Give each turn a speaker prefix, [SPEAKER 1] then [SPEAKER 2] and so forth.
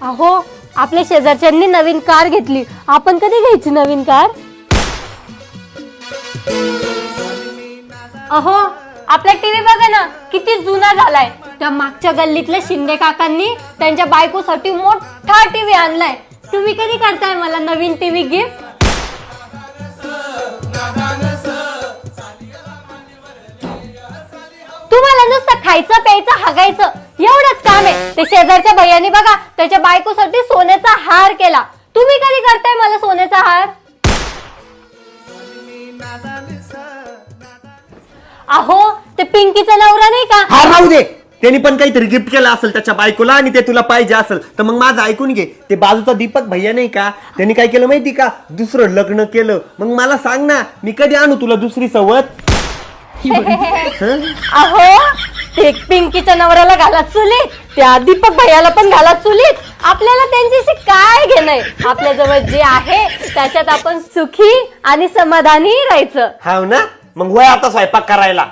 [SPEAKER 1] अहो आपल्या शेजारच्यांनी नवीन कार घेतली, आपण कधी घ्यायची नवीन कार? अहो आपला टीव्ही बघा ना किती जुना झालाय. त्या मागच्या गल्लीतल्या शिंदे काकांनी त्यांच्या बायकोसाठी मोठा टीव्ही आणलाय. तुम्ही कधी करताय मला नवीन टीव्ही गिफ्ट? तुम्हाला नुसतं खायचं प्यायचं हागायचं एवढंच काम आहे. ते शेजारच्या भैयानी बघा त्याच्या बायकोसाठी सोन्याचा हार केला. तुम्ही कधी करताय मला सोन्याचा हार? अहो ते पिंकीचा नवरा नाही का?
[SPEAKER 2] हा राहू दे, त्यांनी पण काहीतरी गिफ्ट केलं असेल त्याच्या बायकोला आणि ते तुला पाहिजे असेल तर मग माझं ऐकून घे. ते बाजूचा दीपक भैया नाही का, त्यांनी काय केलं माहिती का, दुसरं लग्न केलं. मग मला सांग ना, मी कधी आणू तुला दुसरी सवत?
[SPEAKER 1] अहो ते पिंकीच्या नवऱ्याला घाला चुलीत, त्या दीपक भैयाला पण घाला चुलीत. आपल्याला त्यांच्याशी काय घेणंय? आपल्या जवळ जे आहे त्याच्यात आपण सुखी आणि समाधानी राहायचं.
[SPEAKER 2] हाव ना, मग वय आता स्वयंपाक करायला.